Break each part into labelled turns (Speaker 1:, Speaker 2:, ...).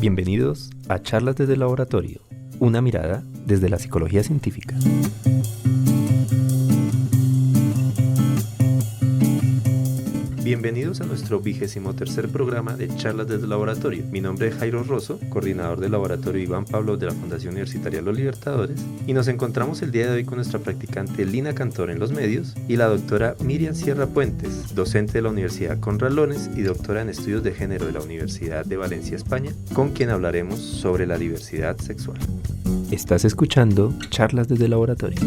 Speaker 1: Bienvenidos a Charlas desde el Laboratorio, una mirada desde la psicología científica. Bienvenidos a nuestro 23º programa de Charlas desde el Laboratorio. Mi nombre es Jairo Rosso, coordinador del Laboratorio Iván Pablo de la Fundación Universitaria Los Libertadores, y nos encontramos el día de hoy con nuestra practicante Lina Cantor en los medios y la doctora Miriam Sierra Puentes, docente de la Universidad Conrad Lorenz y doctora en Estudios de Género de la Universidad de Valencia, España, con quien hablaremos sobre la diversidad sexual. Estás escuchando Charlas desde el Laboratorio.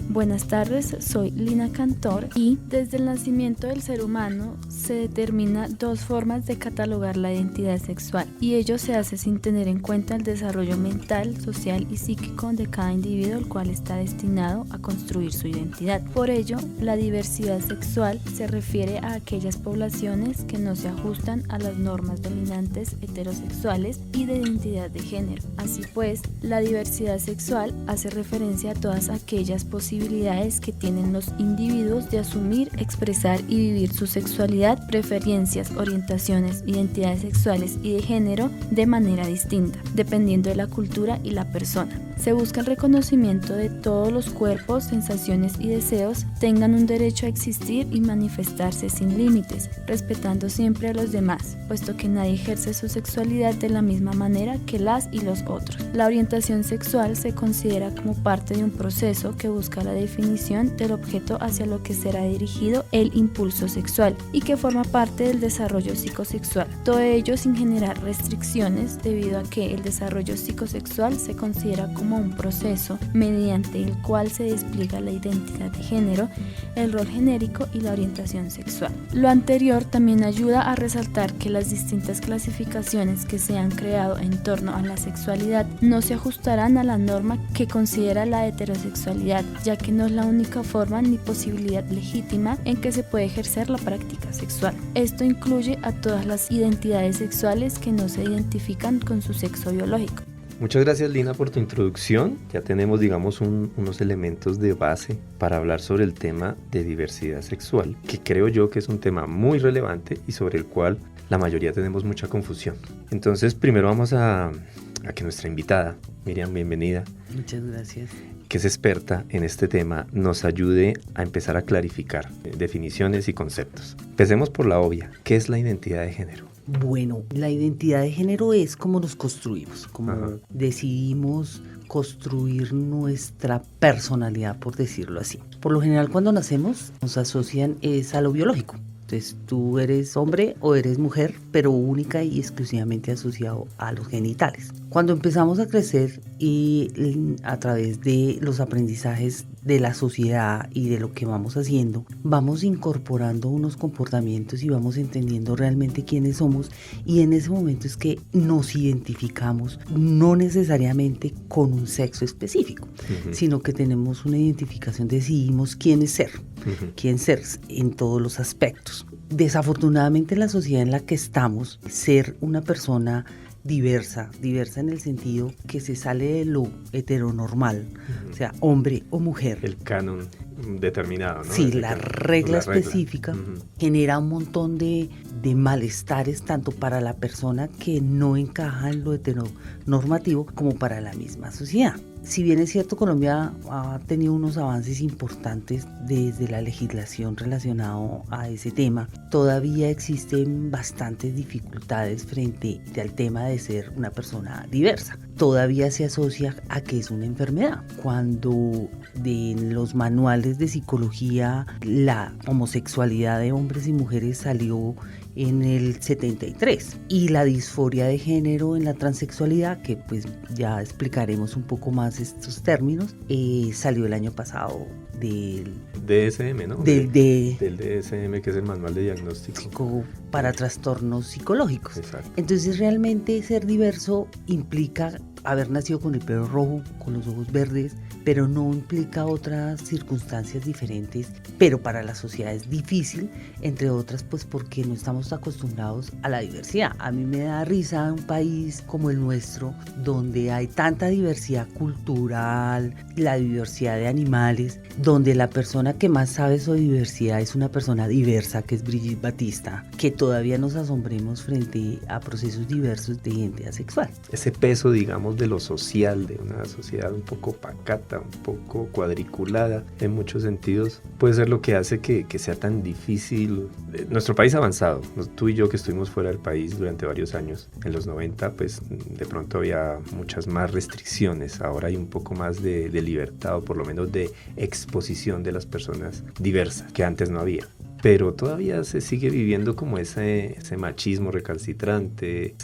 Speaker 2: Buenas tardes, soy Lina Cantor y desde el nacimiento del ser humano se determina dos formas de catalogar la identidad sexual y ello se hace sin tener en cuenta el desarrollo mental, social y psíquico de cada individuo, el cual está destinado a construir su identidad. Por ello, la diversidad sexual se refiere a aquellas poblaciones que no se ajustan a las normas dominantes heterosexuales y de identidad de género. Así pues, la diversidad sexual hace referencia a todas aquellas posibilidades que tienen los individuos de asumir, expresar y vivir su sexualidad, preferencias, orientaciones, identidades sexuales y de género de manera distinta, dependiendo de la cultura y la persona. Se busca el reconocimiento de todos los cuerpos, sensaciones y deseos tengan un derecho a existir y manifestarse sin límites, respetando siempre a los demás, puesto que nadie ejerce su sexualidad de la misma manera que las y los otros. La orientación sexual se considera como parte de un proceso que busca la definición del objeto hacia lo que será dirigido el impulso sexual y que forma parte del desarrollo psicosexual. Todo ello sin generar restricciones debido a que el desarrollo psicosexual se considera como un proceso mediante el cual se despliega la identidad de género, el rol genérico y la orientación sexual. Lo anterior también ayuda a resaltar que las distintas clasificaciones que se han creado en torno a la sexualidad no se ajustarán a la norma que considera la heterosexualidad, ya que no es la única forma ni posibilidad legítima en que se puede ejercer la práctica sexual. Esto incluye a todas las identidades sexuales que no se identifican con su sexo biológico.
Speaker 1: Muchas gracias, Lina, por tu introducción. Ya tenemos, unos elementos de base para hablar sobre el tema de diversidad sexual, que creo yo que es un tema muy relevante y sobre el cual la mayoría tenemos mucha confusión. Entonces, primero vamos a que nuestra invitada, Miriam, bienvenida.
Speaker 3: Muchas gracias.
Speaker 1: Que es experta en este tema, nos ayude a empezar a clarificar definiciones y conceptos. Empecemos por la obvia. ¿Qué es la identidad de género?
Speaker 3: Bueno, la identidad de género es como nos construimos, como decidimos construir nuestra personalidad, por decirlo así. Por lo general, cuando nacemos, nos asocian a lo biológico. Entonces, tú eres hombre o eres mujer, pero única y exclusivamente asociado a los genitales. Cuando empezamos a crecer y a través de los aprendizajes de la sociedad y de lo que vamos haciendo, vamos incorporando unos comportamientos y vamos entendiendo realmente quiénes somos, y en ese momento es que nos identificamos no necesariamente con un sexo específico, sino que tenemos una identificación, decidimos quién ser en todos los aspectos. Desafortunadamente, en la sociedad en la que estamos, ser una persona diversa en el sentido que se sale de lo heteronormal, o sea, hombre o mujer.
Speaker 1: El canon determinado, ¿no?
Speaker 3: Sí, la regla específica genera un montón de malestares tanto para la persona que no encaja en lo heteronormativo como para la misma sociedad. Si bien es cierto, Colombia ha tenido unos avances importantes desde la legislación relacionado a ese tema, todavía existen bastantes dificultades frente al tema de ser una persona diversa. Todavía se asocia a que es una enfermedad, cuando en los manuales de psicología la homosexualidad de hombres y mujeres salió en el 73, y la disforia de género en la transexualidad, que pues ya explicaremos un poco más estos términos, salió el año pasado del
Speaker 1: DSM, ¿no? Del DSM, que es el manual de diagnóstico
Speaker 3: para trastornos psicológicos.
Speaker 1: Exacto.
Speaker 3: Entonces, realmente ser diverso implica haber nacido con el pelo rojo, con los ojos verdes, pero no implica otras circunstancias diferentes, pero para la sociedad es difícil, entre otras pues porque no estamos acostumbrados a la diversidad. A mí me da risa un país como el nuestro, donde hay tanta diversidad cultural, la diversidad de animales, donde la persona que más sabe sobre diversidad es una persona diversa, que es Brigitte Batista, que todavía nos asombremos frente a procesos diversos de identidad sexual.
Speaker 1: Ese peso, digamos, de lo social, de una sociedad un poco pacata, un poco cuadriculada en muchos sentidos, puede ser lo que hace que sea tan difícil. Nuestro país ha avanzado, tú y yo que estuvimos fuera del país durante varios años, en los 90 pues de pronto había muchas más restricciones, ahora hay un poco más de libertad, o por lo menos de exposición de las personas diversas, que antes no había. Pero todavía se sigue viviendo como ese machismo recalcitrante,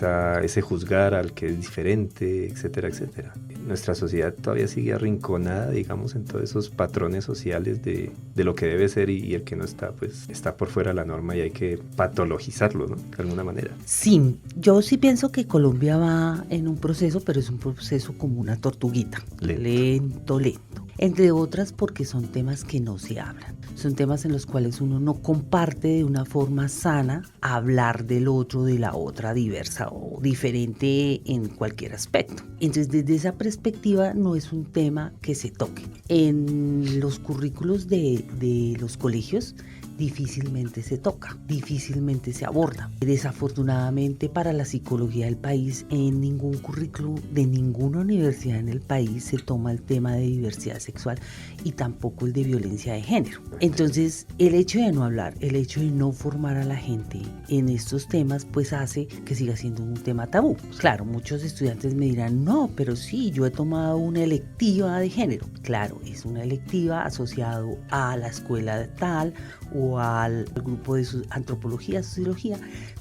Speaker 1: ese juzgar al que es diferente, etcétera, etcétera. Nuestra sociedad todavía sigue arrinconada, digamos, en todos esos patrones sociales de lo que debe ser y el que no está, pues está por fuera de la norma y hay que patologizarlo, ¿no? De alguna manera.
Speaker 3: Sí, yo sí pienso que Colombia va en un proceso, pero es un proceso como una tortuguita, lento. Entre otras porque son temas que no se hablan. Son temas en los cuales uno no comparte de una forma sana hablar del otro, de la otra diversa o diferente en cualquier aspecto. Entonces, desde esa perspectiva no es un tema que se toque. En los currículos de los colegios difícilmente se toca, difícilmente se aborda. Desafortunadamente para la psicología del país, en ningún currículo de ninguna universidad en el país se toma el tema de diversidad sexual y tampoco el de violencia de género. Entonces, el hecho de no hablar, el hecho de no formar a la gente en estos temas, pues hace que siga siendo un tema tabú. Claro, muchos estudiantes me dirán, no, pero sí, yo he tomado una electiva de género. Claro, es una electiva asociado a la escuela tal o al grupo de antropología, sociología,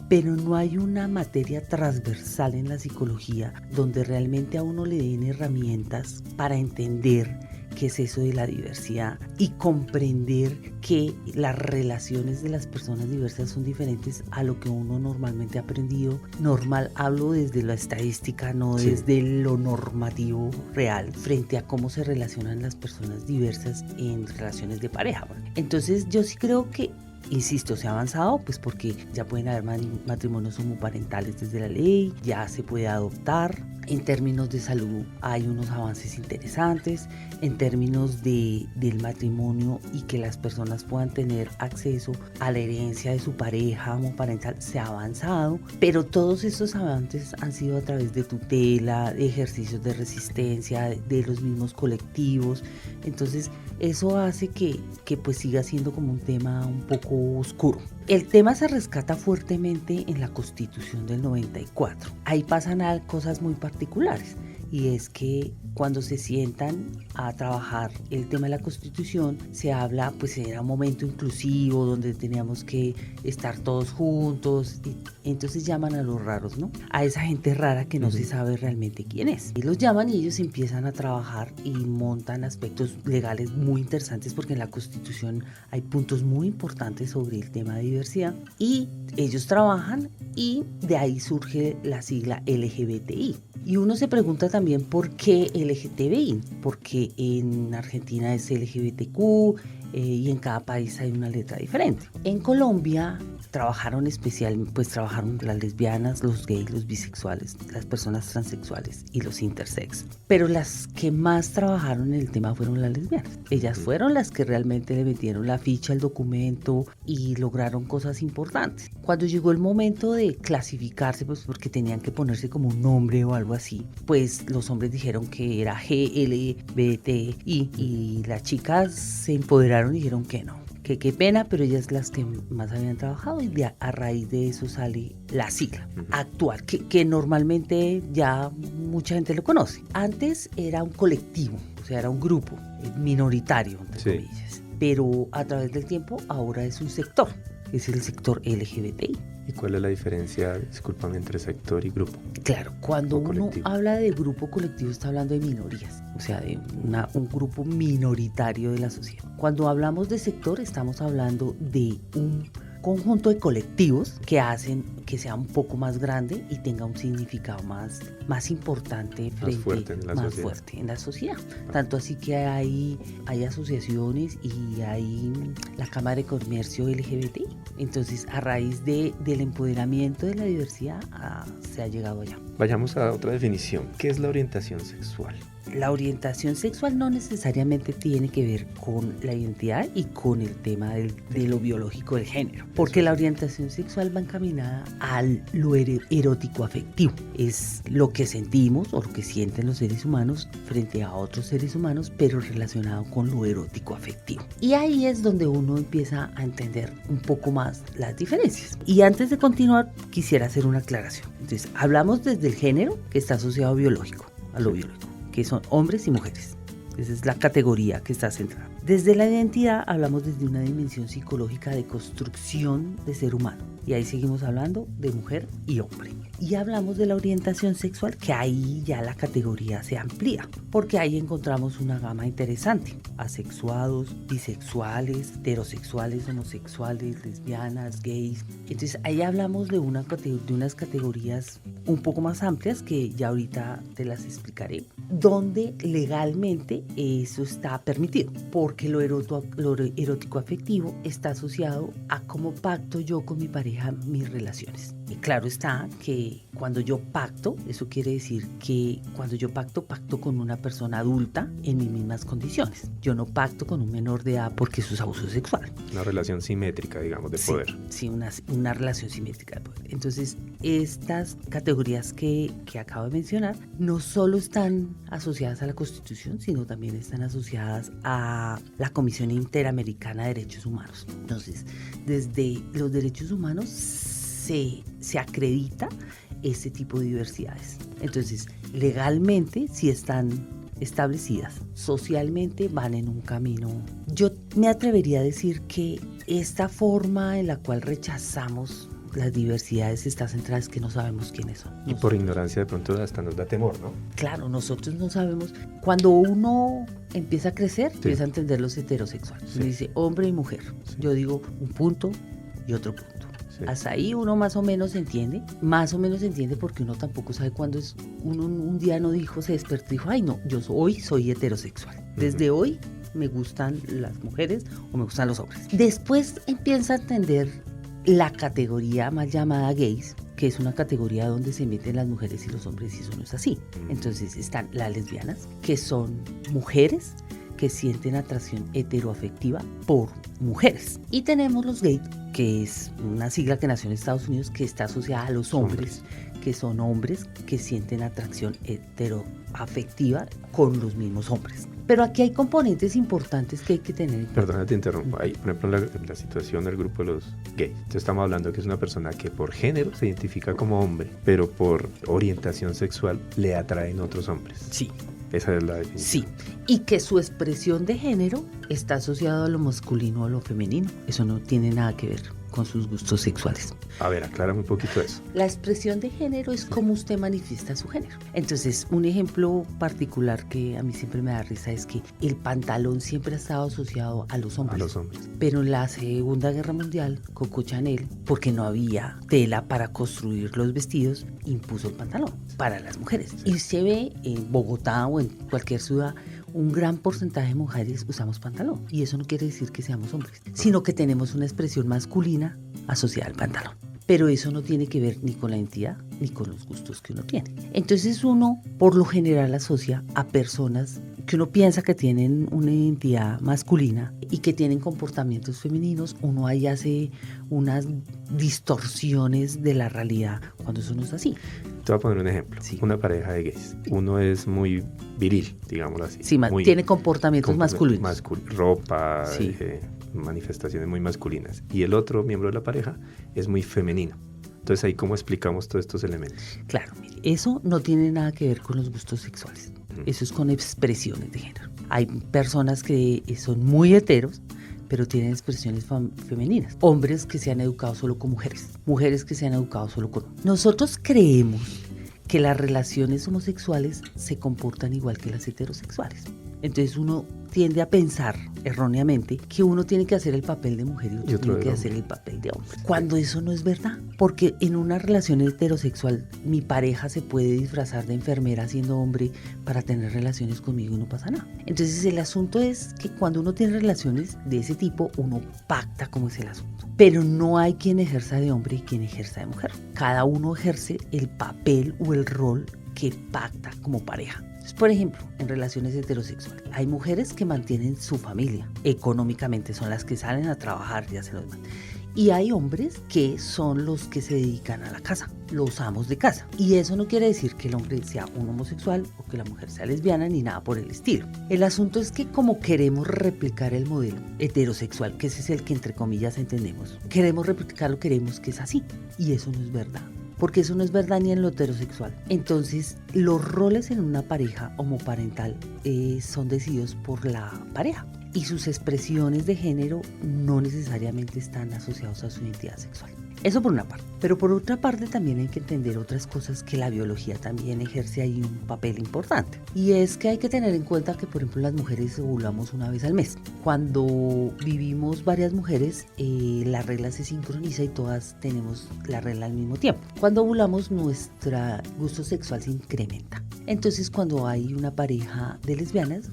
Speaker 3: pero no hay una materia transversal en la psicología donde realmente a uno le den herramientas para entender qué es eso de la diversidad y comprender que las relaciones de las personas diversas son diferentes a lo que uno normalmente ha aprendido. Normal, hablo desde la estadística, no desde lo normativo real, frente a cómo se relacionan las personas diversas en relaciones de pareja. Entonces yo sí creo que, insisto, se ha avanzado, pues porque ya pueden haber matrimonios homoparentales desde la ley, ya se puede adoptar. En términos de salud hay unos avances interesantes, en términos del matrimonio y que las personas puedan tener acceso a la herencia de su pareja homoparental, se ha avanzado, pero todos estos avances han sido a través de tutela, de ejercicios de resistencia, de los mismos colectivos. Entonces eso hace que pues siga siendo como un tema un poco oscuro. El tema se rescata fuertemente en la Constitución del 94. Ahí pasan cosas muy particulares y es que cuando se sientan a trabajar el tema de la Constitución se habla, pues era un momento inclusivo donde teníamos que estar todos juntos y entonces llaman a los raros, ¿no? A esa gente rara que no se sabe realmente quién es. Y los llaman y ellos empiezan a trabajar y montan aspectos legales muy interesantes porque en la Constitución hay puntos muy importantes sobre el tema de diversidad y ellos trabajan y de ahí surge la sigla LGBTI. Y uno se pregunta también por qué LGTBI, porque en Argentina es LGBTQ y en cada país hay una letra diferente. En Colombia trabajaron las lesbianas, los gays, los bisexuales, las personas transexuales y los intersex. Pero las que más trabajaron en el tema fueron las lesbianas. Ellas fueron las que realmente le metieron la ficha al documento y lograron cosas importantes. Cuando llegó el momento de clasificarse, pues porque tenían que ponerse como un nombre o algo así, pues los hombres dijeron que era GLBTI y las chicas se empoderaron y dijeron que no. Que qué pena, pero ellas las que más habían trabajado y a raíz de eso sale la sigla actual, que normalmente ya mucha gente lo conoce. Antes era un colectivo, o sea, era un grupo minoritario, entre comillas, pero a través del tiempo ahora es un sector, es el sector LGBTI.
Speaker 1: ¿Y cuál es la diferencia, discúlpame, entre sector y grupo?
Speaker 3: Claro, cuando uno habla de grupo colectivo está hablando de minorías, o sea, de un grupo minoritario de la sociedad. Cuando hablamos de sector estamos hablando de un conjunto de colectivos que hacen que sea un poco más grande y tenga un significado más importante,
Speaker 1: más fuerte en la sociedad.
Speaker 3: Tanto así que hay asociaciones y hay la Cámara de Comercio LGBT. Entonces, a raíz del empoderamiento de la diversidad, se ha llegado allá.
Speaker 1: Vayamos a otra definición. ¿Qué es la orientación sexual?
Speaker 3: La orientación sexual no necesariamente tiene que ver con la identidad y con el tema de lo biológico del género, porque la orientación sexual va encaminada a lo erótico afectivo. Es lo que sentimos o lo que sienten los seres humanos frente a otros seres humanos, pero relacionado con lo erótico afectivo. Y ahí es donde uno empieza a entender un poco más las diferencias. Y antes de continuar, quisiera hacer una aclaración. Entonces, hablamos desde el género, que está asociado a lo biológico, que son hombres y mujeres. Esa es la categoría que está centrada. Desde la identidad hablamos desde una dimensión psicológica de construcción de ser humano. Y ahí seguimos hablando de mujer y hombre. Y hablamos de la orientación sexual, que ahí ya la categoría se amplía, porque ahí encontramos una gama interesante. Asexuados, bisexuales, heterosexuales, homosexuales, lesbianas, gays. Entonces ahí hablamos de unas categorías un poco más amplias que ya ahorita te las explicaré, donde legalmente eso está permitido, porque lo erótico afectivo está asociado a cómo pacto yo con mi pareja mis relaciones. Y claro está que cuando yo pacto, eso quiere decir que cuando yo pacto con una persona adulta en mis mismas condiciones. Yo no pacto con un menor de edad porque eso es abuso sexual.
Speaker 1: Una relación simétrica, digamos, de poder.
Speaker 3: Sí, una relación simétrica de poder. Entonces, estas categorías que acabo de mencionar no solo están asociadas a la Constitución, sino también están asociadas a la Comisión Interamericana de Derechos Humanos. Entonces, desde los derechos humanos se acredita este tipo de diversidades. Entonces, legalmente sí están establecidas, socialmente van en un camino. Yo me atrevería a decir que esta forma en la cual rechazamos las diversidades está centrada en que no sabemos quiénes son.
Speaker 1: Y por ignorancia de pronto hasta nos da temor, ¿no?
Speaker 3: Claro, nosotros no sabemos. Cuando uno empieza a crecer, empieza a entender los heterosexuales. Uno dice hombre y mujer. Yo digo un punto y otro punto. Hasta ahí uno más o menos entiende porque uno tampoco sabe cuándo es. Uno un día no dijo, se despertó y dijo, ay no, hoy soy heterosexual. Desde hoy me gustan las mujeres o me gustan los hombres. Después empieza a entender la categoría más llamada gays, que es una categoría donde se meten las mujeres y los hombres, y eso no es así. Entonces están las lesbianas, que son mujeres que sienten atracción heteroafectiva por mujeres. Y tenemos los gays, que es una sigla que nació en Estados Unidos, que está asociada a los hombres, que son hombres que sienten atracción heteroafectiva con los mismos hombres. Pero aquí hay componentes importantes que hay que tener en cuenta.
Speaker 1: Perdona, te interrumpo. Ahí, por ejemplo, la situación del grupo de los gays. Entonces estamos hablando que es una persona que por género se identifica como hombre, pero por orientación sexual le atraen otros hombres.
Speaker 3: Sí.
Speaker 1: Esa es la definición.
Speaker 3: Sí, y que su expresión de género está asociada a lo masculino o a lo femenino. Eso no tiene nada que ver con sus gustos sexuales.
Speaker 1: A ver, aclárame un poquito eso.
Speaker 3: La expresión de género es cómo usted manifiesta su género. Entonces, un ejemplo particular que a mí siempre me da risa es que el pantalón siempre ha estado asociado a los hombres.
Speaker 1: A los hombres.
Speaker 3: Pero en la Segunda Guerra Mundial, Coco Chanel, porque no había tela para construir los vestidos, impuso el pantalón para las mujeres. Y se ve en Bogotá o en cualquier ciudad, un gran porcentaje de mujeres usamos pantalón. Y eso no quiere decir que seamos hombres, sino que tenemos una expresión masculina asociada al pantalón. Pero eso no tiene que ver ni con la identidad ni con los gustos que uno tiene. Entonces uno, por lo general, asocia a personas que uno piensa que tienen una identidad masculina y que tienen comportamientos femeninos. Uno ahí hace unas distorsiones de la realidad cuando eso no es así.
Speaker 1: Te voy a poner un ejemplo. Sí. Una pareja de gays. Uno es muy viril, digámoslo así.
Speaker 3: Sí, tiene comportamientos masculinos.
Speaker 1: Ropa, sí. Manifestaciones muy masculinas. Y el otro miembro de la pareja es muy femenino. Entonces, ahí, ¿cómo explicamos todos estos elementos?
Speaker 3: Claro, mire, eso no tiene nada que ver con los gustos sexuales. Eso es con expresiones de género. Hay personas que son muy heteros, pero tienen expresiones femeninas. Hombres que se han educado solo con mujeres. Mujeres que se han educado solo con hombres. Nosotros creemos que las relaciones homosexuales se comportan igual que las heterosexuales. Entonces uno tiende a pensar erróneamente que uno tiene que hacer el papel de mujer y otro tiene que hacer el papel de hombre, cuando eso no es verdad, porque en una relación heterosexual mi pareja se puede disfrazar de enfermera siendo hombre para tener relaciones conmigo y no pasa nada. Entonces el asunto es que cuando uno tiene relaciones de ese tipo, uno pacta cómo es el asunto, pero no hay quien ejerza de hombre y quien ejerza de mujer. Cada uno ejerce el papel o el rol que pacta como pareja. Por ejemplo, en relaciones heterosexuales, hay mujeres que mantienen su familia económicamente, son las que salen a trabajar y hacen lo demás. Y hay hombres que son los que se dedican a la casa, los amos de casa. Y eso no quiere decir que el hombre sea un homosexual o que la mujer sea lesbiana ni nada por el estilo. El asunto es que como queremos replicar el modelo heterosexual, que ese es el que entre comillas entendemos, queremos replicarlo, queremos que es así. Y eso no es verdad. Porque eso no es verdad ni en lo heterosexual. Entonces, los roles en una pareja homoparental son decididos por la pareja y sus expresiones de género no necesariamente están asociados a su identidad sexual. Eso por una parte. Pero por otra parte también hay que entender otras cosas que la biología también ejerce ahí un papel importante. Y es que hay que tener en cuenta que, por ejemplo, las mujeres ovulamos una vez al mes. Cuando vivimos varias mujeres, la regla se sincroniza y todas tenemos la regla al mismo tiempo. Cuando ovulamos, nuestro gusto sexual se incrementa. Entonces, cuando hay una pareja de lesbianas,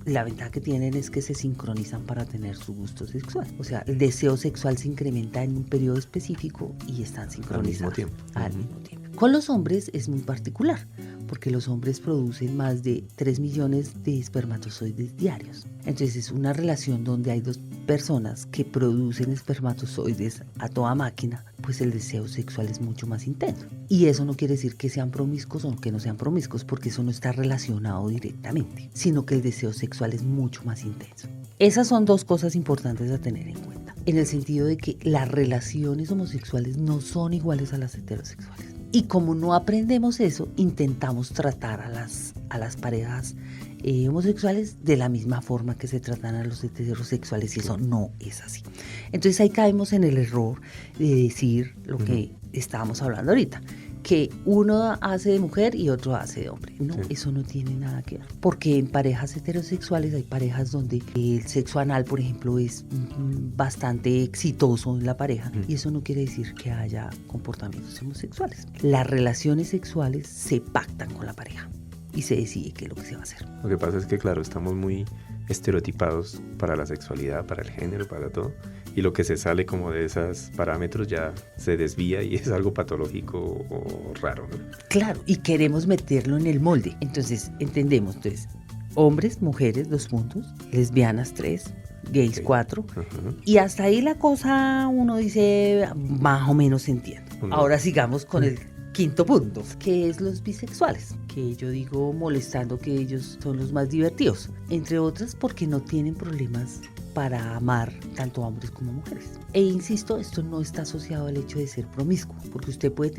Speaker 3: la ventaja que tienen es que se sincronizan para tener su gusto sexual. O sea, el deseo sexual se incrementa en un periodo específico y están sincronizados al mismo tiempo. Con los hombres es muy particular, porque los hombres producen más de 3 millones de espermatozoides diarios. Entonces es una relación donde hay dos personas que producen espermatozoides a toda máquina, pues el deseo sexual es mucho más intenso. Y eso no quiere decir que sean promiscuos o que no sean promiscuos, porque eso no está relacionado directamente, sino que el deseo sexual es mucho más intenso. Esas son dos cosas importantes a tener en cuenta, en el sentido de que las relaciones homosexuales no son iguales a las heterosexuales. Y como no aprendemos eso, intentamos tratar a las parejas homosexuales de la misma forma que se tratan a los heterosexuales, y eso no es así. Entonces ahí caemos en el error de decir lo que estábamos hablando ahorita, que uno hace de mujer y otro hace de hombre. No, eso no tiene nada que ver. Porque en parejas heterosexuales hay parejas donde el sexo anal, por ejemplo, es bastante exitoso en la pareja, y eso no quiere decir que haya comportamientos homosexuales. Las relaciones sexuales se pactan con la pareja y se decide qué es lo que se va a hacer.
Speaker 1: Lo que pasa es que, claro, estamos muy estereotipados para la sexualidad, para el género, para todo, y lo que se sale como de esos parámetros ya se desvía y es algo patológico o raro, ¿no?
Speaker 3: Claro, y queremos meterlo en el molde. Entonces, entendemos, hombres, mujeres, 2 puntos, lesbianas 3, gays 4, y hasta ahí la cosa uno dice, más o menos se entiende. Ahora sigamos con el 5º punto, que es los bisexuales, que yo digo molestando que ellos son los más divertidos, entre otras porque no tienen problemas para amar tanto hombres como mujeres. E insisto, esto no está asociado al hecho de ser promiscuo, porque usted puede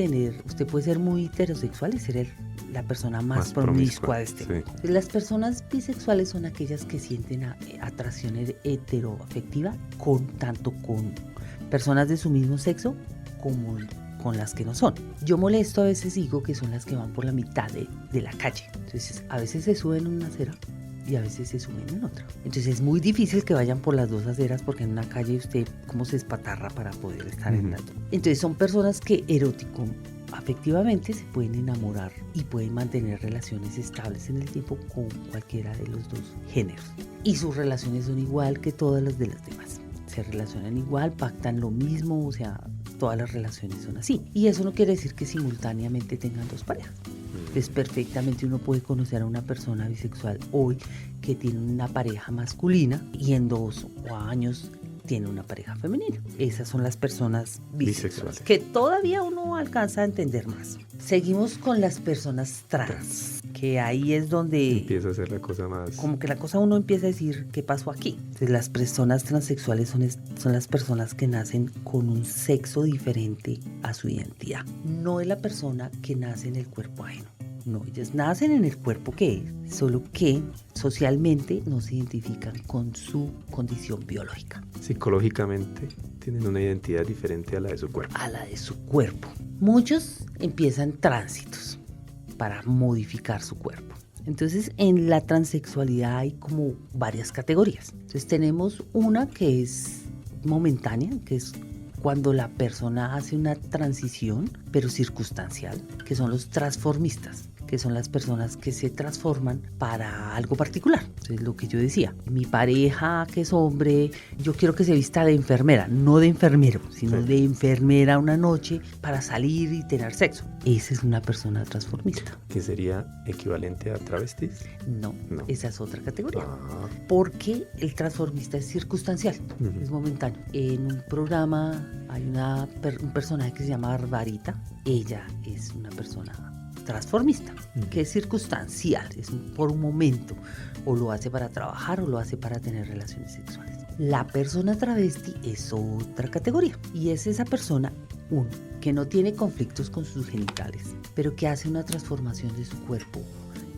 Speaker 3: ser muy heterosexual y ser la persona más promiscua de este mundo. Las personas bisexuales son aquellas que sienten atracción heteroafectiva tanto con personas de su mismo sexo como con las que no son. Yo molesto a veces, digo que son las que van por la mitad de la calle. Entonces a veces se suben en una acera y a veces se suben en otra. Entonces es muy difícil que vayan por las dos aceras, porque en una calle usted como se espatarra para poder estar en la otra. Entonces son personas que afectivamente se pueden enamorar y pueden mantener relaciones estables en el tiempo con cualquiera de los dos géneros. Y sus relaciones son igual que todas las de las demás. Se relacionan igual, pactan lo mismo, o sea, todas las relaciones son así. Y eso no quiere decir que simultáneamente tengan 2 parejas. Entonces perfectamente uno puede conocer a una persona bisexual hoy que tiene una pareja masculina y en 2 años tiene una pareja femenina. Esas son las personas bisexuales, que todavía uno alcanza a entender más. Seguimos con las personas trans, que ahí es donde
Speaker 1: empieza a ser la cosa más...
Speaker 3: Como que la cosa uno empieza a decir, ¿qué pasó aquí? Entonces, las personas transexuales son las personas que nacen con un sexo diferente a su identidad. No es la persona que nace en el cuerpo ajeno. No, ellas nacen en el cuerpo que es, solo que socialmente no se identifican con su condición biológica.
Speaker 1: Psicológicamente tienen una identidad diferente a la de su cuerpo.
Speaker 3: A la de su cuerpo. Muchos empiezan tránsitos para modificar su cuerpo. Entonces, en la transexualidad hay como varias categorías. Entonces, tenemos una que es momentánea, que es cuando la persona hace una transición, pero circunstancial, que son los transformistas, que son las personas que se transforman para algo particular. Entonces, lo que yo decía, mi pareja que es hombre, yo quiero que se vista de enfermera, no de enfermero, sino de enfermera una noche para salir y tener sexo. Esa es una persona transformista.
Speaker 1: ¿Que sería equivalente a travestis?
Speaker 3: No, esa es otra categoría. Porque el transformista es circunstancial, es momentáneo. En un programa hay un personaje que se llama Barbarita. Ella es una persona transformista, que es circunstancial, es por un momento, o lo hace para trabajar o lo hace para tener relaciones sexuales. La persona travesti es otra categoría y es esa persona, uno, que no tiene conflictos con sus genitales, pero que hace una transformación de su cuerpo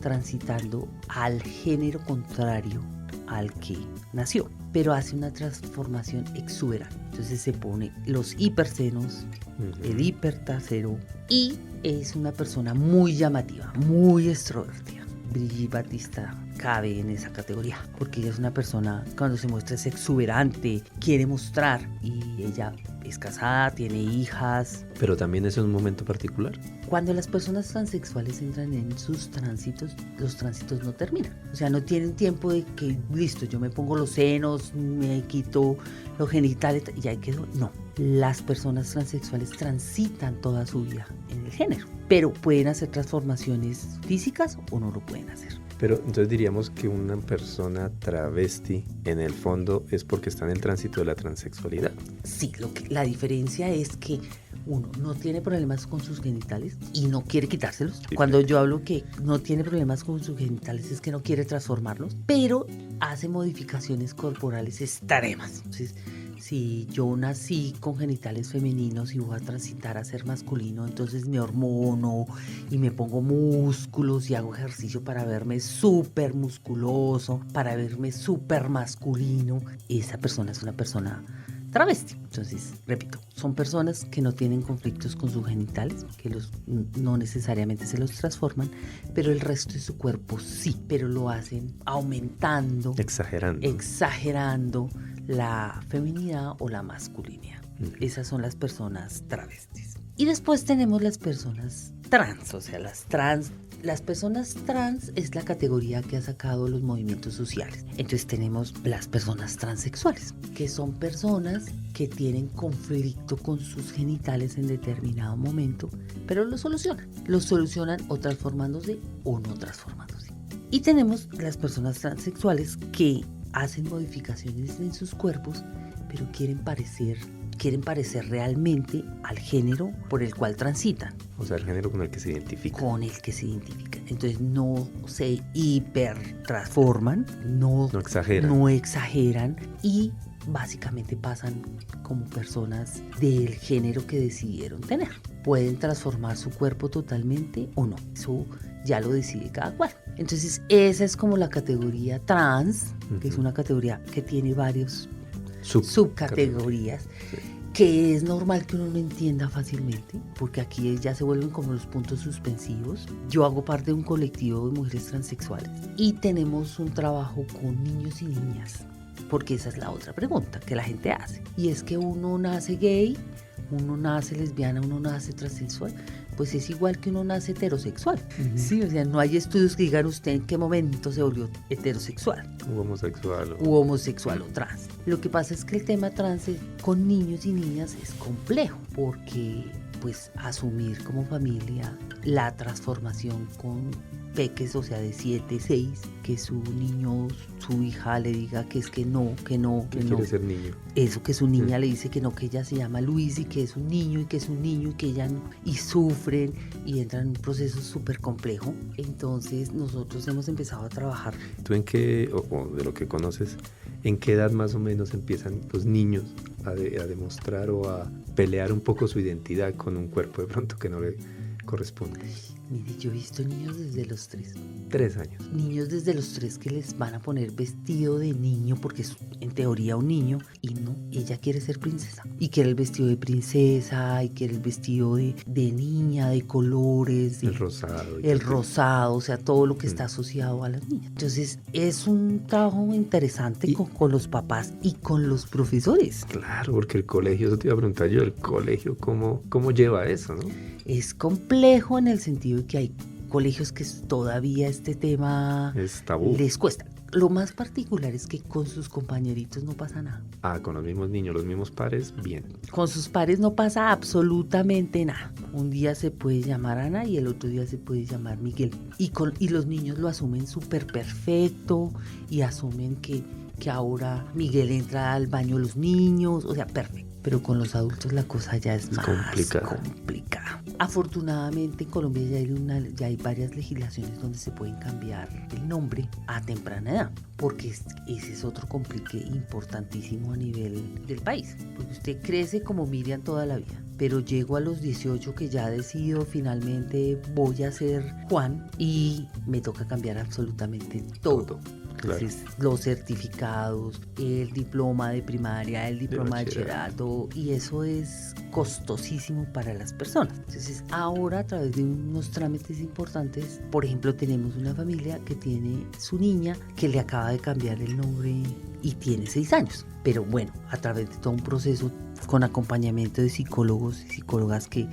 Speaker 3: transitando al género contrario al que nació, pero hace una transformación exuberante. Entonces se pone los hipersenos, el hipertrasero, y es una persona muy llamativa, muy extrovertida. Brigitte Batista cabe en esa categoría, porque ella es una persona, cuando se muestra, es exuberante, quiere mostrar, y ella es casada, tiene hijas.
Speaker 1: Pero también es un momento particular.
Speaker 3: Cuando las personas transexuales entran en sus tránsitos, los tránsitos no terminan. O sea, no tienen tiempo de que, listo, yo me pongo los senos, me quito los genitales y ahí quedó. No, las personas transexuales transitan toda su vida en el género, pero pueden hacer transformaciones físicas o no lo pueden hacer.
Speaker 1: Pero entonces diríamos que una persona travesti en el fondo es porque está en el tránsito de la transexualidad.
Speaker 3: Sí, la diferencia es que uno no tiene problemas con sus genitales y no quiere quitárselos. Sí. Cuando yo hablo que no tiene problemas con sus genitales es que no quiere transformarlos, pero hace modificaciones corporales extremas. Entonces, si yo nací con genitales femeninos y voy a transitar a ser masculino, entonces me hormono y me pongo músculos y hago ejercicio para verme súper musculoso, para verme súper masculino. Esa persona es una persona travesti. Entonces, repito, son personas que no tienen conflictos con sus genitales, que no necesariamente se los transforman, pero el resto de su cuerpo sí, pero lo hacen aumentando, exagerando la feminidad o la masculinidad. Esas son las personas travestis. Y después tenemos las personas trans, o sea, las personas trans es la categoría que ha sacado los movimientos sociales. Entonces tenemos las personas transexuales, que son personas que tienen conflicto con sus genitales en determinado momento, pero lo solucionan. Lo solucionan o transformándose o no transformándose. Y tenemos las personas transexuales que hacen modificaciones en sus cuerpos, pero quieren parecer realmente al género por el cual transitan.
Speaker 1: O sea, el género con el que se identifican.
Speaker 3: Con el que se identifican. Entonces no se hipertransforman, no exageran y básicamente pasan como personas del género que decidieron tener. Pueden transformar su cuerpo totalmente o no. Eso ya lo decide cada cual. Entonces esa es como la categoría trans, que es una categoría que tiene varios subcategorías, que es normal que uno no entienda fácilmente, porque aquí ya se vuelven como los puntos suspensivos. Yo hago parte de un colectivo de mujeres transexuales y tenemos un trabajo con niños y niñas, porque esa es la otra pregunta que la gente hace, y es que uno nace gay, uno nace lesbiana, uno nace transexual, pues es igual que uno nace heterosexual. Sí, o sea, no hay estudios que digan usted en qué momento se volvió heterosexual.
Speaker 1: U homosexual
Speaker 3: o trans. Lo que pasa es que el tema trans con niños y niñas es complejo, porque pues asumir como familia la transformación con peques, o sea, de 7, 6, que su niño, su hija le diga que es que no.
Speaker 1: Quiere ser niño.
Speaker 3: Eso, que su niña le dice que no, que ella se llama Luis y que es un niño y que ella no, y sufren y entran en un proceso súper complejo. Entonces nosotros hemos empezado a trabajar.
Speaker 1: ¿Tú en qué, o de lo que conoces, en qué edad más o menos empiezan los niños a demostrar o a pelear un poco su identidad con un cuerpo de pronto que no le corresponde?
Speaker 3: Mire, yo he visto niños desde los 3.
Speaker 1: 3 años.
Speaker 3: Niños desde los 3 que les van a poner vestido de niño porque es en teoría un niño y no, ella quiere ser princesa y quiere el vestido de princesa y quiere el vestido de niña, de colores,
Speaker 1: El rosado.
Speaker 3: el rosado, o sea, todo lo que está asociado a las niñas. Entonces es un trabajo interesante con los papás y con los profesores.
Speaker 1: Claro, porque el colegio, eso te iba a preguntar yo, el colegio, ¿cómo lleva eso, no?
Speaker 3: Es complejo en el sentido de que hay colegios que todavía este tema
Speaker 1: Es tabú.
Speaker 3: les cuesta. Lo más particular es que con sus compañeritos no pasa nada.
Speaker 1: Con los mismos niños, los mismos pares, bien.
Speaker 3: Con sus pares no pasa absolutamente nada. Un día se puede llamar Ana y el otro día se puede llamar Miguel. Y los niños lo asumen súper perfecto y asumen que ahora Miguel entra al baño de los niños, o sea, perfecto. Pero con los adultos la cosa ya es más complicada. Afortunadamente en Colombia ya hay varias legislaciones donde se pueden cambiar el nombre a temprana edad, porque ese es otro complique importantísimo a nivel del país, porque usted crece como Miriam toda la vida, pero llego a los 18 que ya decido finalmente voy a ser Juan y me toca cambiar absolutamente todo. Entonces, los certificados, el diploma de primaria, el diploma de bachillerato, y eso es costosísimo para las personas. Entonces, ahora a través de unos trámites importantes, por ejemplo, tenemos una familia que tiene su niña que le acaba de cambiar el nombre y tiene 6 años. Pero bueno, a través de todo un proceso con acompañamiento de psicólogos y psicólogas que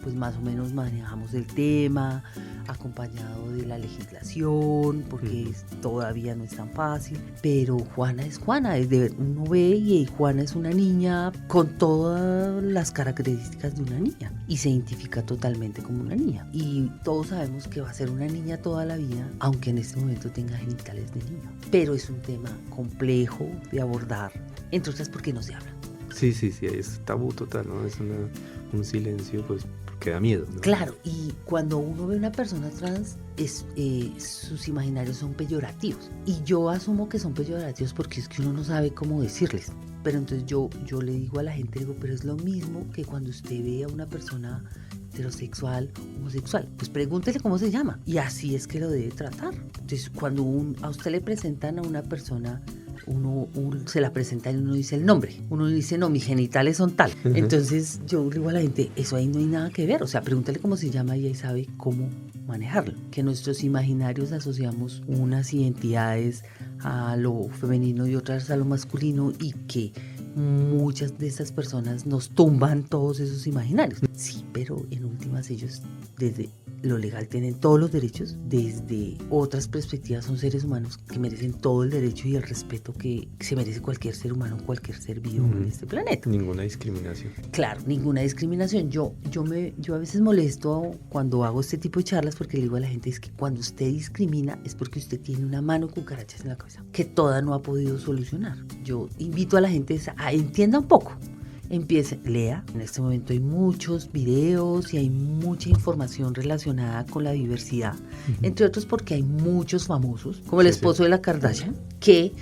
Speaker 3: pues más o menos manejamos el tema, acompañado de la legislación, porque todavía no es tan fácil, pero Juana es Juana, uno ve y Juana es una niña con todas las características de una niña y se identifica totalmente como una niña, y todos sabemos que va a ser una niña toda la vida, aunque en este momento tenga genitales de niño, pero es un tema complejo de abordar, entre otras porque no se habla.
Speaker 1: Sí, es tabú total, ¿no? Es un silencio, pues, que da miedo, ¿no?
Speaker 3: Claro, y cuando uno ve a una persona trans, sus imaginarios son peyorativos. Y yo asumo que son peyorativos porque es que uno no sabe cómo decirles. Pero entonces yo le digo a la gente, pero es lo mismo que cuando usted ve a una persona heterosexual, homosexual, pues pregúntele cómo se llama. Y así es que lo debe tratar. Entonces, cuando a usted le presentan a una persona, uno se la presenta y uno dice el nombre, uno dice no, mis genitales son tal. Entonces yo le digo a la gente, eso ahí no hay nada que ver, o sea, pregúntale cómo se llama y ahí sabe cómo manejarlo. Que nuestros imaginarios asociamos unas identidades a lo femenino y otras a lo masculino, y que muchas de esas personas nos tumban todos esos imaginarios. Sí, pero en últimas ellos desde lo legal tienen todos los derechos, desde otras perspectivas son seres humanos que merecen todo el derecho y el respeto que se merece cualquier ser humano, cualquier ser vivo en este planeta.
Speaker 1: Ninguna discriminación.
Speaker 3: Claro, ninguna discriminación. Yo a veces molesto cuando hago este tipo de charlas porque le digo a la gente, es que cuando usted discrimina es porque usted tiene una mano de cucarachas en la cabeza que toda no ha podido solucionar. Yo invito a la gente a entienda un poco. Empiece, lea. En este momento hay muchos videos y hay mucha información relacionada con la diversidad, entre otros porque hay muchos famosos, como el esposo de la Kardashian, que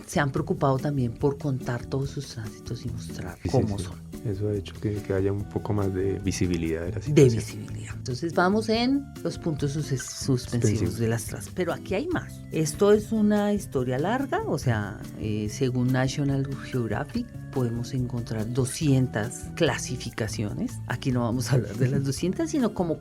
Speaker 3: se han preocupado también por contar todos sus tránsitos y mostrar cómo son.
Speaker 1: Eso ha hecho que haya un poco más de visibilidad de la situación.
Speaker 3: De visibilidad. Entonces vamos en los puntos suspensivos de las trans. Pero aquí hay más. Esto es una historia larga, o sea, según National Geographic, podemos encontrar 200 clasificaciones. Aquí no vamos a hablar de las 200, sino como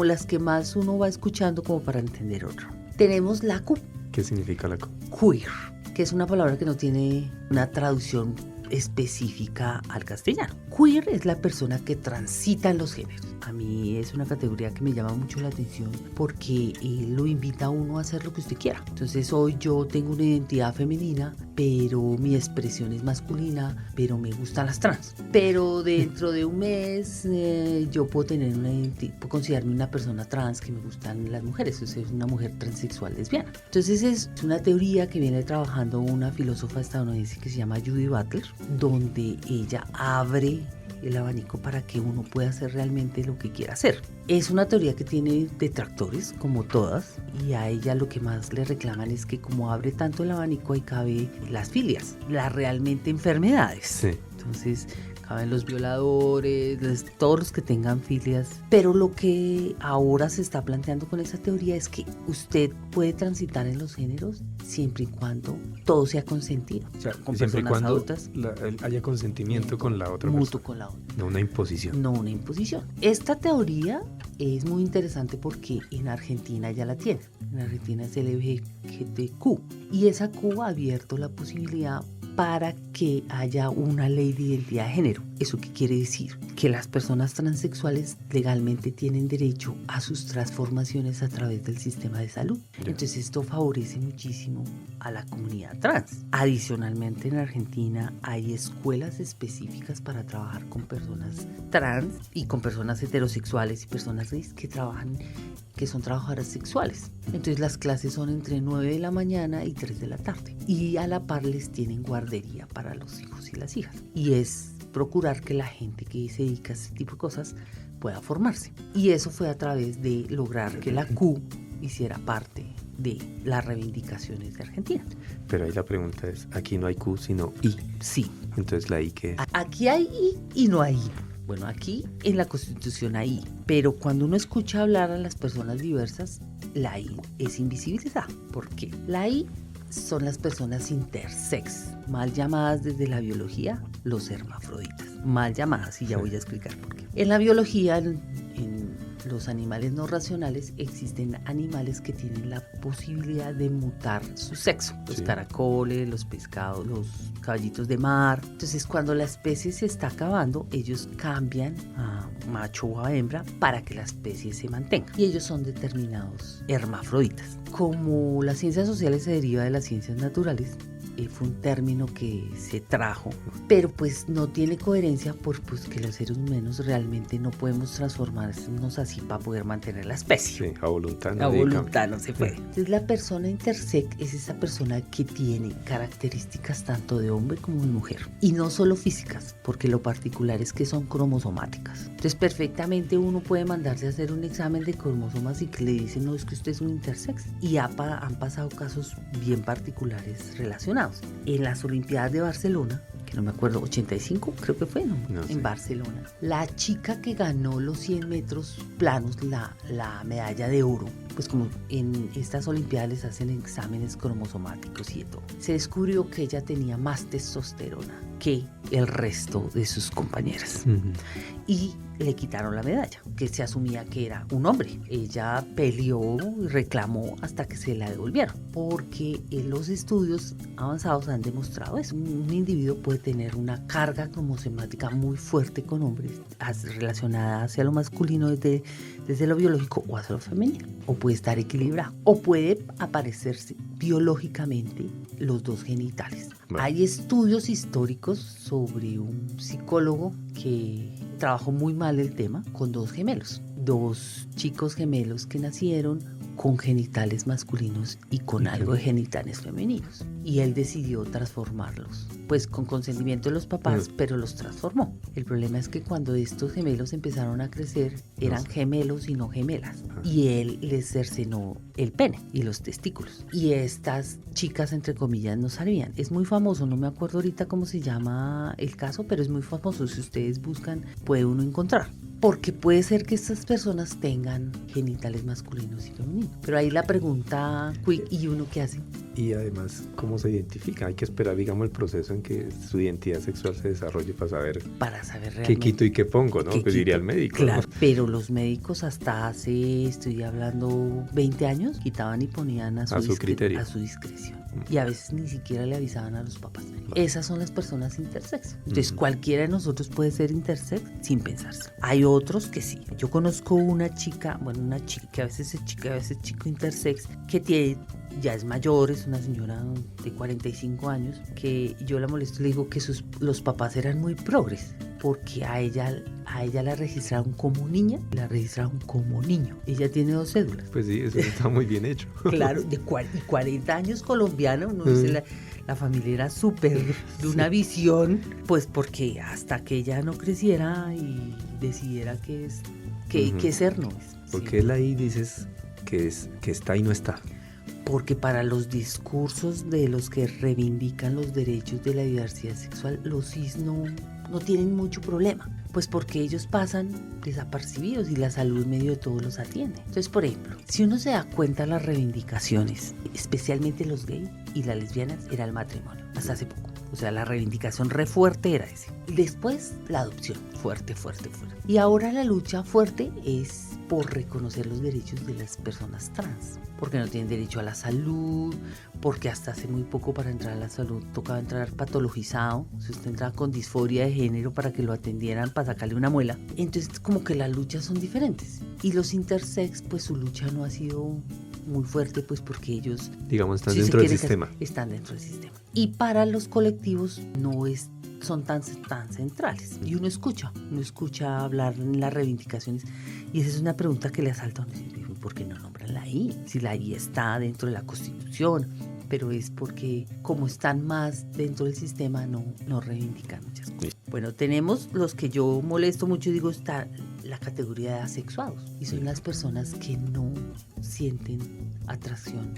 Speaker 3: las que más uno va escuchando como para entender otro. Tenemos la Q.
Speaker 1: ¿Qué significa la Q?
Speaker 3: Queer, que es una palabra que no tiene una traducción específica al castellano. Queer es la persona que transita en los géneros. A mí es una categoría que me llama mucho la atención porque lo invita a uno a hacer lo que usted quiera. Entonces hoy yo tengo una identidad femenina, pero mi expresión es masculina, pero me gustan las trans. Pero dentro de un mes yo puedo tener puedo considerarme una persona trans que me gustan las mujeres. O sea, es una mujer transexual lesbiana. Entonces es una teoría que viene trabajando una filósofa estadounidense que se llama Judy Butler, donde ella abre el abanico para que uno pueda hacer realmente lo que quiera hacer. Es una teoría que tiene detractores, como todas, y a ella lo que más le reclaman es que como abre tanto el abanico, ahí cabe las filias, las realmente enfermedades.
Speaker 1: Sí.
Speaker 3: Entonces, caben los violadores, todos los que tengan filias. Pero lo que ahora se está planteando con esa teoría es que usted puede transitar en los géneros siempre y cuando todo sea consentido.
Speaker 1: O sea,
Speaker 3: con
Speaker 1: siempre y
Speaker 3: personas
Speaker 1: cuando
Speaker 3: adultas,
Speaker 1: haya consentimiento con la otra
Speaker 3: mutuo
Speaker 1: persona.
Speaker 3: con la otra.
Speaker 1: No una imposición.
Speaker 3: No una imposición. Esta teoría es muy interesante porque en Argentina ya la tiene. En Argentina es LGBTQ. Y esa Q ha abierto la posibilidad para que haya una ley de identidad de género. ¿Eso qué quiere decir? Que las personas transexuales legalmente tienen derecho a sus transformaciones a través del sistema de salud. Entonces esto favorece muchísimo a la comunidad trans. Adicionalmente, en Argentina hay escuelas específicas para trabajar con personas trans y con personas heterosexuales y personas gays que son trabajadoras sexuales. Entonces las clases son entre 9 de la mañana y 3 de la tarde. Y a la par les tienen guardería para los hijos y las hijas. Y es procurar que la gente que se dedica a ese tipo de cosas pueda formarse. Y eso fue a través de lograr que la Q hiciera parte de las reivindicaciones de Argentina.
Speaker 1: Pero ahí la pregunta es, aquí no hay Q sino I.
Speaker 3: Sí.
Speaker 1: Entonces la I ¿qué es?
Speaker 3: Aquí hay I y no hay I. Bueno, aquí en la Constitución hay I, pero cuando uno escucha hablar a las personas diversas, la I es invisibilizada. ¿Por qué? La I son las personas intersex, mal llamadas desde la biología los hermafroditas. Mal llamadas, y ya voy a explicar por qué. En la biología, en los animales no racionales, existen animales que tienen la posibilidad de mutar su sexo. Los caracoles, los pescados, los caballitos de mar. Entonces, cuando la especie se está acabando, ellos cambian a macho o a hembra para que la especie se mantenga. Y ellos son determinados hermafroditas. Como las ciencias sociales se deriva de las ciencias naturales, fue un término que se trajo, pero pues no tiene coherencia porque que los seres humanos realmente no podemos transformarnos así para poder mantener la especie.
Speaker 1: Sí, a voluntad
Speaker 3: no. A voluntad no se puede. Entonces la persona intersex es esa persona que tiene características tanto de hombre como de mujer. Y no solo físicas, porque lo particular es que son cromosomáticas. Entonces perfectamente uno puede mandarse a hacer un examen de cromosomas y que le dicen, no, es que usted es un intersex. Y han pasado casos bien particulares relacionados. En las Olimpiadas de Barcelona, que no me acuerdo, 85 creo que fue, ¿no? En Barcelona, la chica que ganó los 100 metros planos, la medalla de oro, pues como en estas Olimpiadas les hacen exámenes cromosomáticos y de todo, se descubrió que ella tenía más testosterona que el resto de sus compañeras. Y le quitaron la medalla, que se asumía que era un hombre. Ella peleó y reclamó hasta que se la devolvieron, porque los estudios avanzados han demostrado eso. Un individuo puede tener una carga cromosomática muy fuerte con hombres, relacionada hacia lo masculino desde lo biológico o hacia lo femenino, o puede estar equilibrado, o puede aparecerse biológicamente los dos genitales. Bueno. Hay estudios históricos sobre un psicólogo que trabajó muy mal el tema con dos gemelos, dos chicos gemelos que nacieron con genitales masculinos y con algo de genitales femeninos, y él decidió transformarlos, pues con consentimiento de los papás, pero los transformó. El problema es que cuando estos gemelos empezaron a crecer, eran gemelos y no gemelas, y él les cercenó el pene y los testículos, y estas chicas, entre comillas, no sabían. Es muy famoso, no me acuerdo ahorita cómo se llama el caso, pero es muy famoso. Si ustedes buscan, puede uno encontrar. Porque puede ser que estas personas tengan genitales masculinos y femeninos. Pero ahí la pregunta, ¿y uno qué hace?
Speaker 1: Y además, ¿cómo se identifica? Hay que esperar, digamos, el proceso en que su identidad sexual se desarrolle para saber realmente qué quito y qué pongo, ¿no? Pues iría al médico.
Speaker 3: Claro,
Speaker 1: ¿no?
Speaker 3: pero los médicos hasta hace, estoy hablando, 20 años, quitaban y ponían a su
Speaker 1: criterio.
Speaker 3: A su discreción. Y a veces ni siquiera le avisaban a los papás. Esas son las personas intersex. Entonces cualquiera de nosotros puede ser intersex sin pensarse. Hay otros que sí. Yo conozco una chica que a veces es chica, a veces chico intersex, que ya es mayor, es una señora de 45 años, que yo la molesto y le digo que los papás eran muy progres, porque a ella la registraron como niña, la registraron como niño. Ella tiene 2 cédulas.
Speaker 1: Pues sí, eso está muy bien hecho.
Speaker 3: Claro, de 40 años colombiano, uno dice la familia era súper de una visión, pues porque hasta que ella no creciera y decidiera qué ser no es.
Speaker 1: ¿Por qué la I dices que está y no está?
Speaker 3: Porque para los discursos de los que reivindican los derechos de la diversidad sexual, los cis no tienen mucho problema, pues porque ellos pasan desapercibidos y la salud medio de todos los atiende. Entonces, por ejemplo, si uno se da cuenta, las reivindicaciones, especialmente los gays y las lesbianas, era el matrimonio, hasta hace poco. O sea, la reivindicación re fuerte era ese. Después, la adopción, fuerte. Y ahora la lucha fuerte es por reconocer los derechos de las personas trans, porque no tienen derecho a la salud, porque hasta hace muy poco para entrar a la salud tocaba entrar patologizado, si usted entraba con disforia de género para que lo atendieran, para sacarle una muela. Entonces, como que las luchas son diferentes. Y los intersex, pues su lucha no ha sido muy fuerte, pues porque ellos,
Speaker 1: digamos, están dentro del sistema.
Speaker 3: Están dentro del sistema. Y para los colectivos no son tan centrales. Y uno escucha hablar en las reivindicaciones. Y esa es una pregunta que le asalta a uno. ¿Por qué no nombran la I? Si la I está dentro de la Constitución, pero es porque como están más dentro del sistema no reivindican muchas cosas. Bueno, tenemos los que yo molesto mucho, digo, está la categoría de asexuados. Y son las personas que no sienten atracción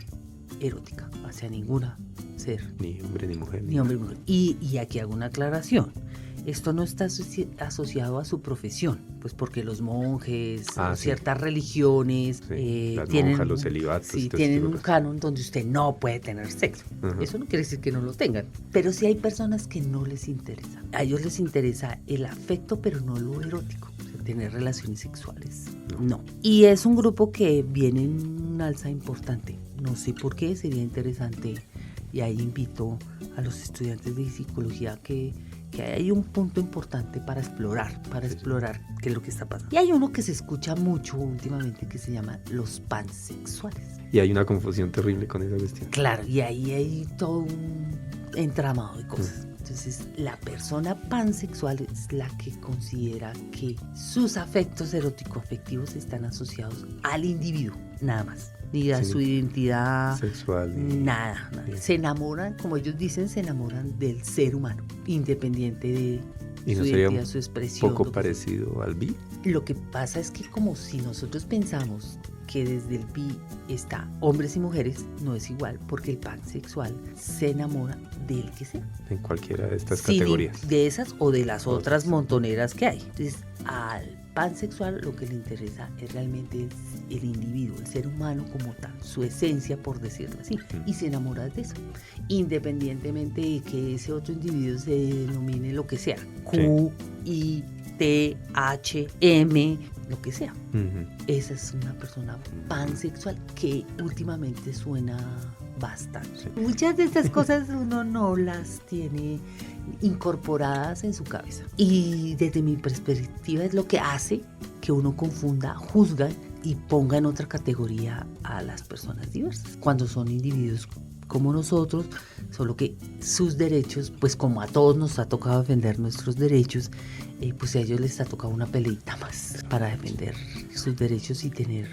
Speaker 3: erótica hacia ninguna ser.
Speaker 1: Ni hombre ni mujer.
Speaker 3: Ni hombre ni mujer. Y aquí hago una aclaración. Esto no está asociado a su profesión, pues porque los monjes, ciertas religiones
Speaker 1: las
Speaker 3: tienen,
Speaker 1: monjas, los celibatos,
Speaker 3: tienen un canon donde usted no puede tener sexo. Uh-huh. Eso no quiere decir que no lo tengan, pero sí hay personas que no les interesa. A ellos les interesa el afecto, pero no lo erótico, o sea, tener relaciones sexuales. No. Y es un grupo que viene en un alza importante. No sé por qué, sería interesante, y ahí invito a los estudiantes de psicología que hay un punto importante para explorar qué es lo que está pasando. Y hay uno que se escucha mucho últimamente que se llama los pansexuales.
Speaker 1: Y hay una confusión terrible con esa cuestión.
Speaker 3: Claro, y ahí hay todo un entramado de cosas. Entonces, la persona pansexual es la que considera que sus afectos erótico-afectivos están asociados al individuo, nada más. Ni a su identidad
Speaker 1: sexual.
Speaker 3: Nada. Se enamoran, como ellos dicen, se enamoran del ser humano, independiente de
Speaker 1: ¿Y
Speaker 3: su
Speaker 1: no
Speaker 3: identidad,
Speaker 1: sería
Speaker 3: su expresión.
Speaker 1: poco parecido al bi?
Speaker 3: Lo que pasa es que como si nosotros pensamos que desde el bi está hombres y mujeres, no es igual, porque el pansexual se enamora del que sea.
Speaker 1: En cualquiera de estas categorías.
Speaker 3: De esas o de las otras montoneras que hay. Entonces, al pansexual lo que le interesa es realmente el individuo, el ser humano como tal, su esencia, por decirlo así, y se enamora de eso, independientemente de que ese otro individuo se denomine lo que sea, Q, I, T, H, M, lo que sea. Uh-huh. Esa es una persona pansexual que últimamente suena bastante. Sí. Muchas de estas cosas uno no las tiene incorporadas en su cabeza. Y desde mi perspectiva es lo que hace que uno confunda, juzga y ponga en otra categoría a las personas diversas. Cuando son individuos como nosotros, solo que sus derechos, pues como a todos nos ha tocado defender nuestros derechos, pues a ellos les ha tocado una peleita más para defender sus derechos y tener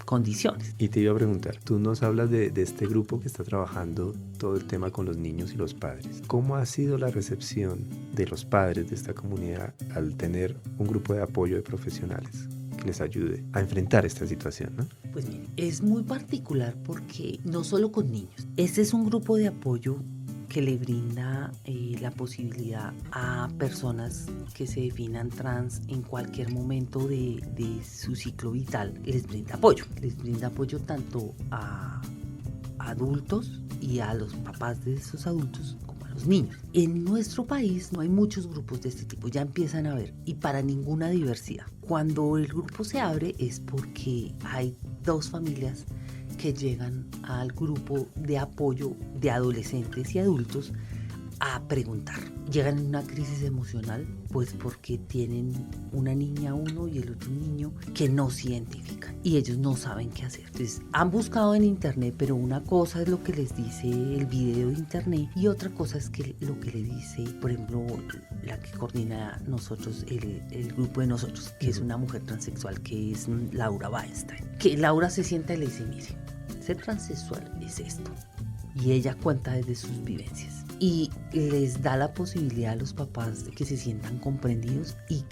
Speaker 3: condiciones.
Speaker 1: Y te iba a preguntar, tú nos hablas de este grupo que está trabajando todo el tema con los niños y los padres. ¿Cómo ha sido la recepción de los padres de esta comunidad al tener un grupo de apoyo de profesionales que les ayude a enfrentar esta situación, ¿no?
Speaker 3: Pues mire, es muy particular porque no solo con niños. Este es un grupo de apoyo que le brinda la posibilidad a personas que se definan trans en cualquier momento de su ciclo vital. Les brinda apoyo tanto a adultos y a los papás de esos adultos como a los niños. En nuestro país no hay muchos grupos de este tipo, ya empiezan a haber, y para ninguna diversidad. Cuando el grupo se abre es porque hay dos familias que llegan al grupo de apoyo de adolescentes y adultos a preguntar. Llegan en una crisis emocional, pues porque tienen una niña uno y el otro niño que no se identifican y ellos no saben qué hacer. Entonces han buscado en internet, pero una cosa es lo que les dice el video de internet y otra cosa es que lo que le dice, por ejemplo, la que coordina nosotros, el grupo de nosotros, que es una mujer transexual, que es Laura Weinstein. Que Laura se sienta y le dice, mire, ser transexual es esto. Y ella cuenta desde sus vivencias. Y les da la posibilidad a los papás de que se sientan comprendidos y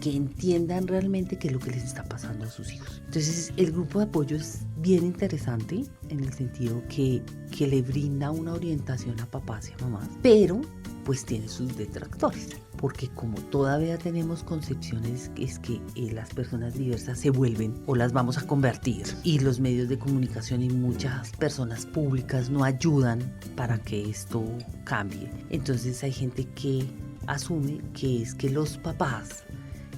Speaker 3: que entiendan realmente qué es lo que les está pasando a sus hijos. Entonces el grupo de apoyo es bien interesante en el sentido que le brinda una orientación a papás y a mamás, pero pues tiene sus detractores, porque como todavía tenemos concepciones es que las personas diversas se vuelven o las vamos a convertir, y los medios de comunicación y muchas personas públicas no ayudan para que esto cambie. Entonces hay gente que asume que es que los papás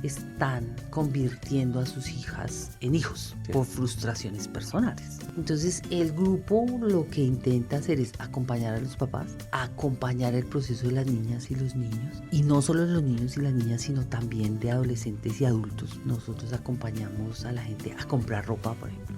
Speaker 3: están convirtiendo a sus hijas en hijos por frustraciones personales. Entonces el grupo lo que intenta hacer es acompañar a los papás, acompañar el proceso de las niñas y los niños, y no solo de los niños y las niñas, sino también de adolescentes y adultos. Nosotros acompañamos a la gente a comprar ropa, por ejemplo,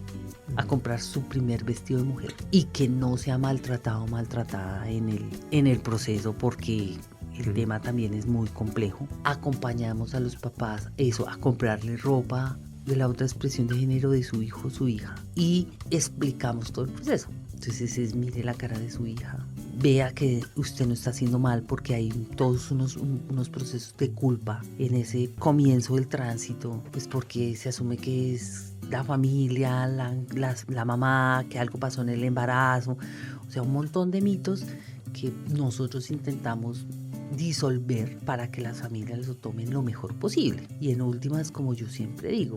Speaker 3: a comprar su primer vestido de mujer, y que no sea maltratado o maltratada en el proceso, porque el tema también es muy complejo. Acompañamos a los papás a comprarle ropa de la otra expresión de género de su hijo o su hija, y explicamos todo el proceso. Entonces mire la cara de su hija, vea que usted no está haciendo mal, porque hay todos unos procesos de culpa en ese comienzo del tránsito, pues porque se asume que es la familia, la mamá, que algo pasó en el embarazo, o sea, un montón de mitos que nosotros intentamos disolver para que las familias lo tomen lo mejor posible. Y en últimas, como yo siempre digo,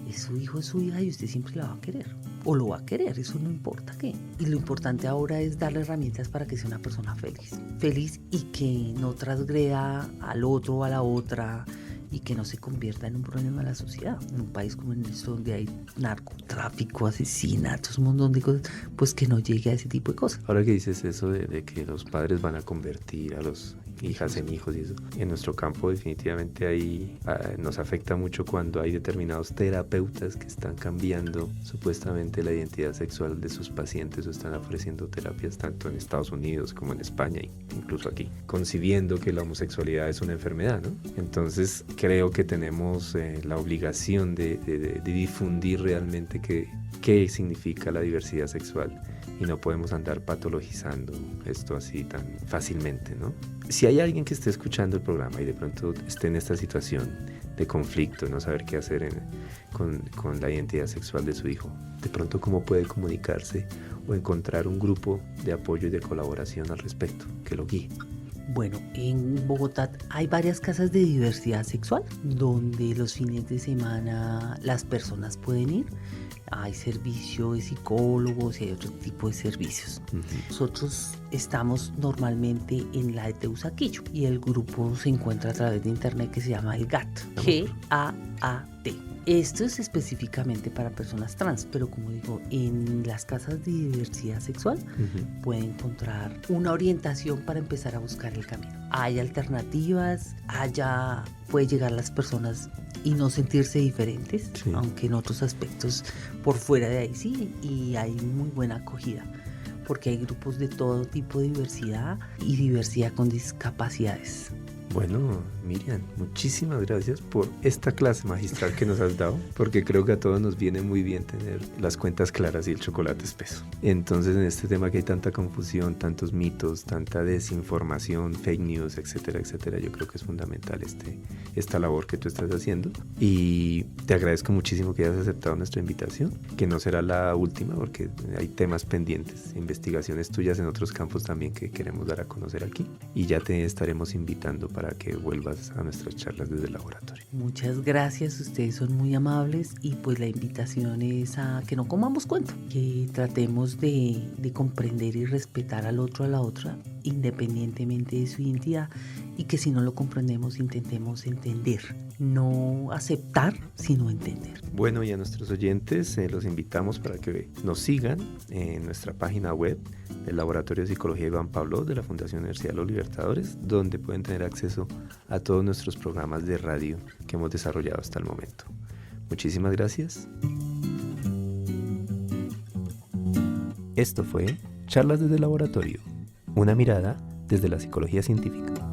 Speaker 3: es su hijo, es su hija, y usted siempre la va a querer o lo va a querer, eso no importa qué. Y lo importante ahora es darle herramientas para que sea una persona feliz y que no transgreda al otro o a la otra, y que no se convierta en un problema de la sociedad. En un país como en este, donde hay narcotráfico, asesinatos, un montón de cosas, pues que no llegue a ese tipo de cosas.
Speaker 1: Ahora que dices eso de que los padres van a convertir a los hijas en hijos y eso, en nuestro campo definitivamente ahí nos afecta mucho cuando hay determinados terapeutas que están cambiando supuestamente la identidad sexual de sus pacientes, o están ofreciendo terapias tanto en Estados Unidos como en España e incluso aquí, concibiendo que la homosexualidad es una enfermedad, ¿no? Entonces creo que tenemos la obligación de difundir realmente qué significa la diversidad sexual, y no podemos andar patologizando esto así tan fácilmente, ¿no? Si hay alguien que esté escuchando el programa y de pronto esté en esta situación de conflicto, no saber qué hacer con la identidad sexual de su hijo, de pronto cómo puede comunicarse o encontrar un grupo de apoyo y de colaboración al respecto que lo guíe.
Speaker 3: Bueno, en Bogotá hay varias casas de diversidad sexual donde los fines de semana las personas pueden ir. Hay servicio de psicólogos y hay otro tipo de servicios. Nosotros estamos normalmente en la de Teusaquillo, y el grupo se encuentra a través de internet, que se llama el GAT, G-A-A-T. Esto es específicamente para personas trans, pero como digo, en las casas de diversidad sexual puede encontrar una orientación para empezar a buscar el camino. Hay alternativas, allá puede llegar las personas y no sentirse diferentes, sí, aunque en otros aspectos por fuera de ahí sí, y hay muy buena acogida, porque hay grupos de todo tipo de diversidad y diversidad con discapacidades.
Speaker 1: Bueno, Miriam, muchísimas gracias por esta clase magistral que nos has dado, porque creo que a todos nos viene muy bien tener las cuentas claras y el chocolate espeso. Entonces, en este tema que hay tanta confusión, tantos mitos, tanta desinformación, fake news, etcétera, etcétera, yo creo que es fundamental esta labor que tú estás haciendo, y te agradezco muchísimo que hayas aceptado nuestra invitación, que no será la última, porque hay temas pendientes, investigaciones tuyas en otros campos también que queremos dar a conocer aquí, y ya te estaremos invitando para que vuelvas a nuestras charlas desde el laboratorio.
Speaker 3: Muchas gracias, ustedes son muy amables, y pues la invitación es a que no comamos cuento, que tratemos de comprender y respetar al otro, a la otra, independientemente de su identidad, y que si no lo comprendemos intentemos entender, no aceptar, sino entender.
Speaker 1: Bueno, y a nuestros oyentes los invitamos para que nos sigan en nuestra página web del Laboratorio de Psicología Iván Pablo de la Fundación Universidad de los Libertadores, donde pueden tener acceso a todos nuestros programas de radio que hemos desarrollado hasta el momento. Muchísimas gracias. Esto fue Charlas desde el Laboratorio, una mirada desde la psicología científica.